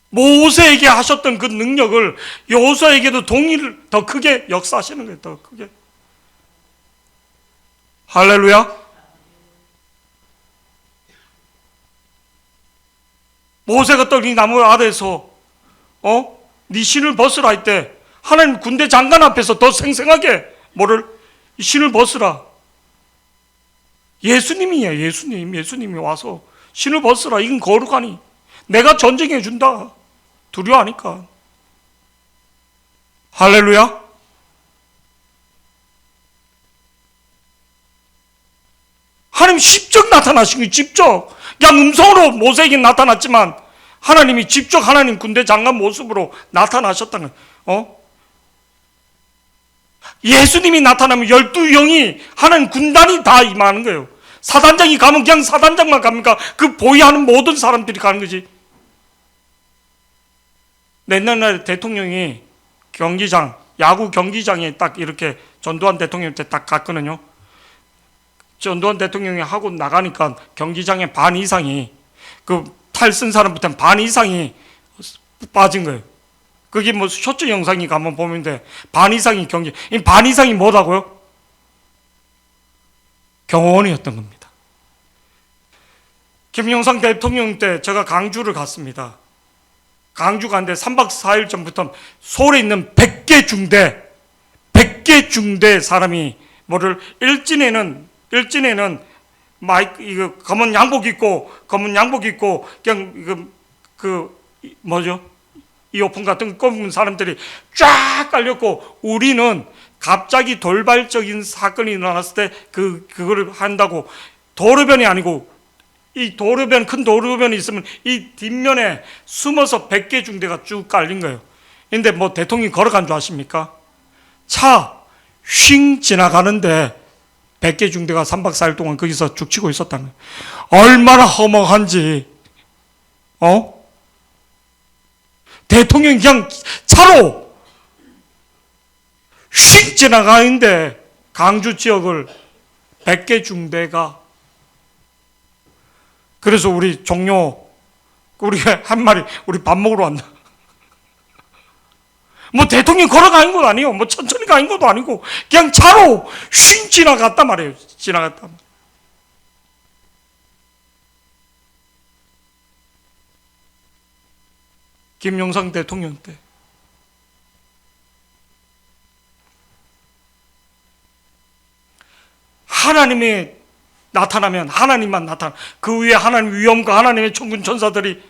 모세에게 하셨던 그 능력을 여호수아에게도 동일 더 크게 역사하시는 거예요. 더 크게. 할렐루야. 모세가 떡이 나무 아래에서 네 신을 벗으라 할 때 하나님 군대 장관 앞에서 더 생생하게 뭐를 신을 벗으라. 예수님이야. 예수님이 와서 신을 벗으라. 이건 거룩하니 내가 전쟁해 준다. 두려워하니까. 할렐루야. 하나님 직접 나타나신 거예요. 직접. 그냥 음성으로 모세에게 나타났지만 하나님이 직접 하나님 군대 장관 모습으로 나타나셨다는 거예요. 예수님이 나타나면 12영이 하나님 군단이 다 임하는 거예요. 사단장이 가면 그냥 사단장만 갑니까? 그 보위하는 모든 사람들이 가는 거지. 옛날에 대통령이 경기장, 야구 경기장에 딱 이렇게 전두환 대통령한테 딱 갔거든요. 전두환 대통령이 하고 나가니까 경기장의 반 이상이 그 탈 쓴 사람부터는 반 이상이 빠진 거예요. 그게 뭐 쇼츠 영상이 가면 보면 돼. 반 이상이 경기, 이 반 이상이 뭐라고요? 경호원이었던 겁니다. 김영삼 대통령 때 제가 강주를 갔습니다. 강주 갔는데 3박 4일 전부터 서울에 있는 100개 중대 사람이 뭐를 일진에는 마이크 이거 검은 양복 입고 그냥 이거 그 뭐죠? 이어폰 같은 거 꼽은 사람들이 쫙 깔렸고 우리는 갑자기 돌발적인 사건이 일어났을 때 그거를 한다고 도로변이 아니고 이 도로변 큰 도로변이 있으면 이 뒷면에 숨어서 100개 중대가 쭉 깔린 거예요. 근데 뭐 대통령이 걸어간 줄 아십니까? 차 휙 지나가는데 100개 중대가 3박 4일 동안 거기서 죽치고 있었다는 거예요. 얼마나 허망한지. 대통령이 그냥 차로 휙 지나가는데 강주 지역을 100개 중대가. 그래서 우리 종료 우리가 한 마리 우리 밥 먹으러 왔나. 뭐 대통령이 걸어가는 것도 아니에요. 뭐 천천히 가는 것도 아니고 그냥 차로 휙 지나갔단 말이에요. 지나갔단 말이에요. 김영삼 대통령 때 하나님이 나타나면 하나님만 나타나. 그 위에 하나님 위엄과 하나님의 천군 천사들이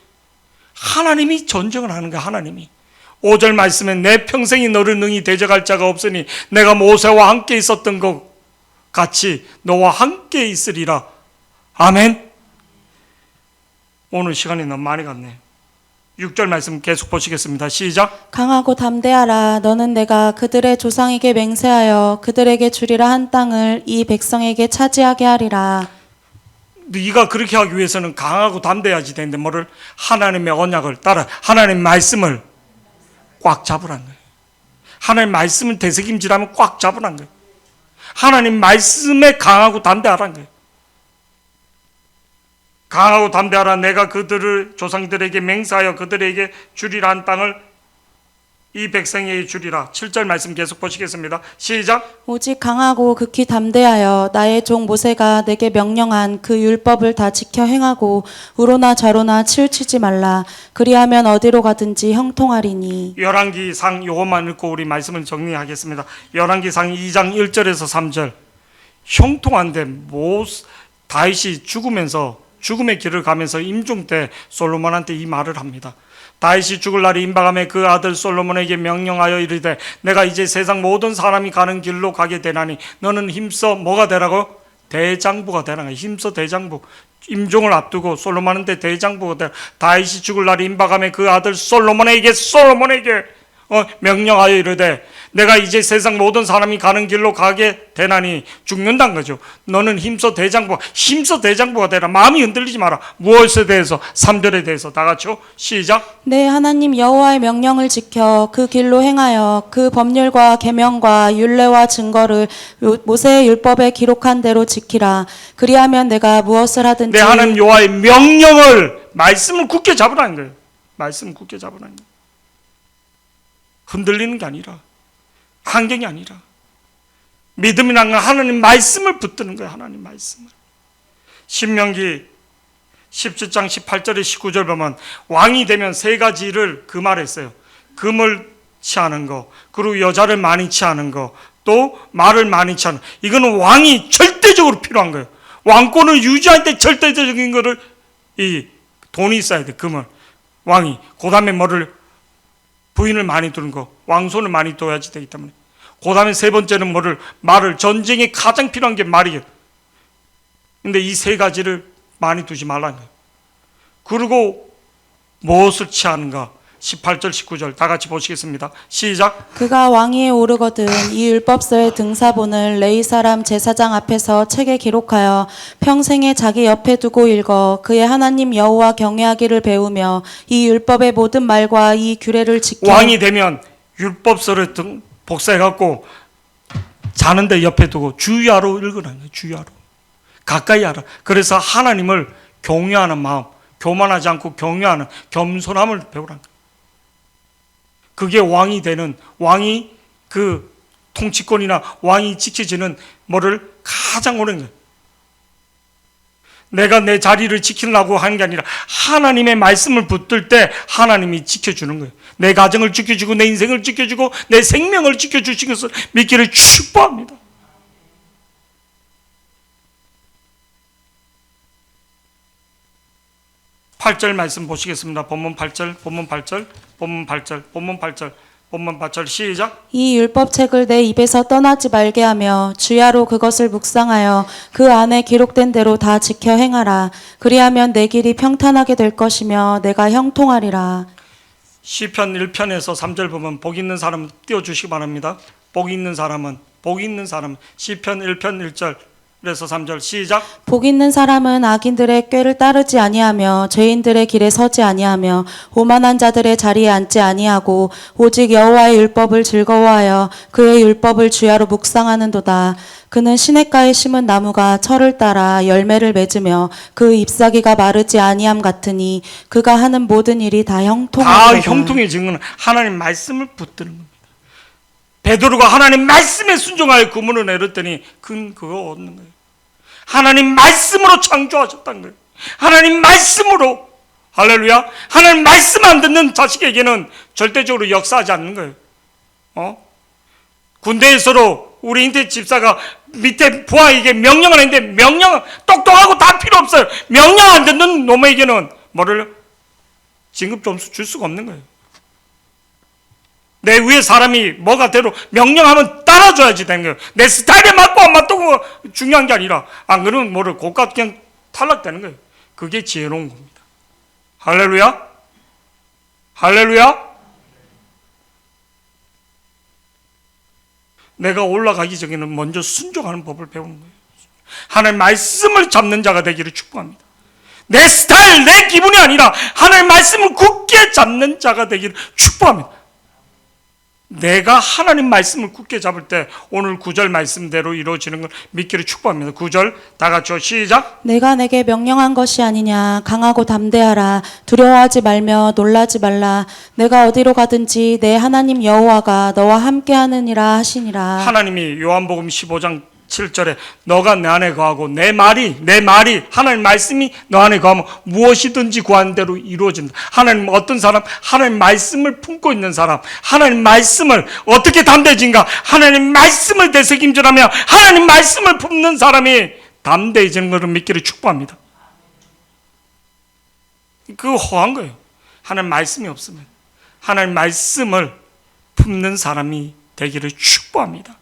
하나님이 전쟁을 하는 거야. 하나님이 5절 말씀에 내 평생이 너를 능히 대적할 자가 없으니 내가 모세와 함께 있었던 것 같이 너와 함께 있으리라. 아멘. 오늘 시간이 너무 많이 갔네. 6절 말씀 계속 보시겠습니다. 시작. 강하고 담대하라. 너는 내가 그들의 조상에게 맹세하여 그들에게 주리라 한 땅을 이 백성에게 차지하게 하리라. 네가 그렇게 하기 위해서는 강하고 담대해야지 되는데 뭐를? 하나님의 언약을 따라 하나님의 말씀을 꽉 잡으라는 거예요. 하나님 말씀을 되새김질하면 꽉 잡으라는 거예요. 하나님 말씀에 강하고 담대하라는 거예요. 강하고 담대하라. 내가 그들을 조상들에게 맹세하여 그들에게 주리라 한 땅을 이 백성에게 주리라. 7절 말씀 계속 보시겠습니다. 시작. 오직 강하고 극히 담대하여 나의 종 모세가 내게 명령한 그 율법을 다 지켜 행하고 우로나 좌로나 치우치지 말라. 그리하면 어디로 가든지 형통하리니. 열왕기상 요것만 읽고 우리 말씀을 정리하겠습니다. 열왕기상 2장 1절에서 3절. 형통한데 다윗이 죽으면서 죽음의 길을 가면서 임종 때 솔로몬한테 이 말을 합니다. 다윗이 죽을 날이 임박함에 그 아들 솔로몬에게 명령하여 이르되 내가 이제 세상 모든 사람이 가는 길로 가게 되나니 너는 힘써 뭐가 되라고? 대장부가 되라. 힘써 대장부. 임종을 앞두고 솔로몬한테 대장부가 되라. 다윗이 죽을 날이 임박함에 그 아들 솔로몬에게 명령하여 이르되 내가 이제 세상 모든 사람이 가는 길로 가게 되나니 죽는다는 거죠. 너는 힘써 대장부가 되라. 마음이 흔들리지 마라. 무엇에 대해서? 3절에 대해서 다 같이요. 시작. 내 하나님 여호와의 명령을 지켜 그 길로 행하여 그 법률과 계명과 율례와 증거를 모세의 율법에 기록한 대로 지키라. 그리하면 내가 무엇을 하든지 내 하나님 여호와의 명령을 말씀을 굳게 잡으라는 거예요. 말씀을 굳게 잡으라는 거예요. 흔들리는 게 아니라 환경이 아니라 믿음이란 건 하나님 말씀을 붙드는 거예요. 하나님 말씀을. 신명기 17장 18절에 19절 보면 왕이 되면 세 가지를 금하랬어요. 금을 취하는 거, 그리고 여자를 많이 취하는 거, 또 말을 많이 취하는 거. 이거는 왕이 절대적으로 필요한 거예요. 왕권을 유지할 때 절대적인 거를 이 돈이 있어야 돼. 금을. 왕이. 그 다음에 뭐를 부인을 많이 두는 거, 왕손을 많이 둬야지 되기 때문에. 그 다음에 세 번째는 말을, 전쟁에 가장 필요한 게 말이에요. 근데 이 세 가지를 많이 두지 말라는 거예요. 그리고 무엇을 취하는가? 18절, 19절 다 같이 보시겠습니다. 시작. 그가 왕위에 오르거든 이 율법서의 등사본을 레위 사람 제사장 앞에서 책에 기록하여 평생에 자기 옆에 두고 읽어 그의 하나님 여호와 경외하기를 배우며 이 율법의 모든 말과 이 규례를 지켜. 왕이 되면 율법서를 복사해갖고 자는데 옆에 두고 주야로 읽으라는 거예요. 주야로. 가까이 하라. 그래서 하나님을 경외하는 마음, 교만하지 않고 경외하는 겸손함을 배우라는 거예요. 그게 왕이 되는, 왕이 그 통치권이나 왕이 지켜지는 뭐를 가장 오는 거예요. 내가 내 자리를 지키려고 하는 게 아니라 하나님의 말씀을 붙들 때 하나님이 지켜주는 거예요. 내 가정을 지켜주고 내 인생을 지켜주고 내 생명을 지켜주신 것을 믿기를 축복합니다. 팔절 말씀 보시겠습니다. 본문 8절, 본문 8절, 본문 8절, 본문 8절, 본문 8절 시작. 이 율법책을 내 입에서 떠나지 말게 하며 주야로 그것을 묵상하여 그 안에 기록된 대로 다 지켜 행하라. 그리하면 내 길이 평탄하게 될 것이며 내가 형통하리라. 시편 1편에서 3절 보면 복 있는 사람은 띄워주시기 바랍니다. 복 있는 사람은 시편 1편 1절 그래서 3절 시작. 복 있는 사람은 악인들의 꾀를 따르지 아니하며 죄인들의 길에 서지 아니하며 오만한 자들의 자리에 앉지 아니하고 오직 여호와의 율법을 즐거워하여 그의 율법을 주야로 묵상하는도다. 그는 시냇가에 심은 나무가 철을 따라 열매를 맺으며 그 잎사귀가 마르지 아니함 같으니 그가 하는 모든 일이 다 형통하리로다. 다 형통해진 건 하나님 말씀을 붙드는 겁니다. 베드로가 하나님 말씀에 순종하여 그 문을 내렸더니 그거 얻는 거예요. 하나님 말씀으로 창조하셨다는 거예요. 하나님 말씀으로. 할렐루야. 하나님 말씀 안 듣는 자식에게는 절대적으로 역사하지 않는 거예요. 군대에서도 우리 인태 집사가 밑에 부하에게 명령을 했는데 명령은 똑똑하고 다 필요 없어요. 명령 안 듣는 놈에게는 진급 점수 줄 수가 없는 거예요. 내 위에 사람이 뭐가 되로 명령하면 따라줘야지 되는 거예요. 내 스타일에 맞고 안 맞고 중요한 게 아니라 안 그러면 고가 그냥 탈락되는 거예요. 그게 지혜로운 겁니다. 할렐루야. 할렐루야. 내가 올라가기 전에는 먼저 순종하는 법을 배우는 거예요. 하나님 말씀을 잡는 자가 되기를 축복합니다. 내 스타일, 내 기분이 아니라 하나님 말씀을 굳게 잡는 자가 되기를 축복합니다. 내가 하나님 말씀을 굳게 잡을 때 오늘 9절 말씀대로 이루어지는 걸 믿기를 축복합니다. 9절 다 같이요. 시작. 내가 내게 명령한 것이 아니냐. 강하고 담대하라. 두려워하지 말며 놀라지 말라. 내가 어디로 가든지 내 하나님 여호와가 너와 함께하느니라 하시니라. 하나님이 요한복음 15장 7절에 너가 내 안에 거하고 내 말이 하나님 말씀이 너 안에 거하면 무엇이든지 구한 대로 이루어진다. 하나님 어떤 사람? 하나님 말씀을 품고 있는 사람, 하나님 말씀을 어떻게 담대해진가? 하나님 말씀을 되새김질하며 하나님 말씀을 품는 사람이 담대해지는 것을 믿기를 축복합니다. 그거 허한 거예요. 하나님 말씀이 없으면 하나님 말씀을 품는 사람이 되기를 축복합니다.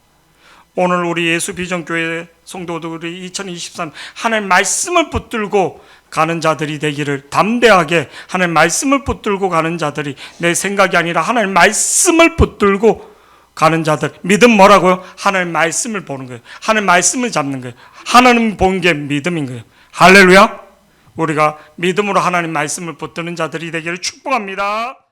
오늘 우리 예수비전교회 성도들이 2023 하나님 말씀을 붙들고 가는 자들이 되기를, 담대하게 하나님 말씀을 붙들고 가는 자들이, 내 생각이 아니라 하나님 말씀을 붙들고 가는 자들. 믿음 뭐라고요? 하나님 말씀을 보는 거예요. 하나님 말씀을 잡는 거예요. 하나님 보는 게 믿음인 거예요. 할렐루야. 우리가 믿음으로 하나님 말씀을 붙드는 자들이 되기를 축복합니다.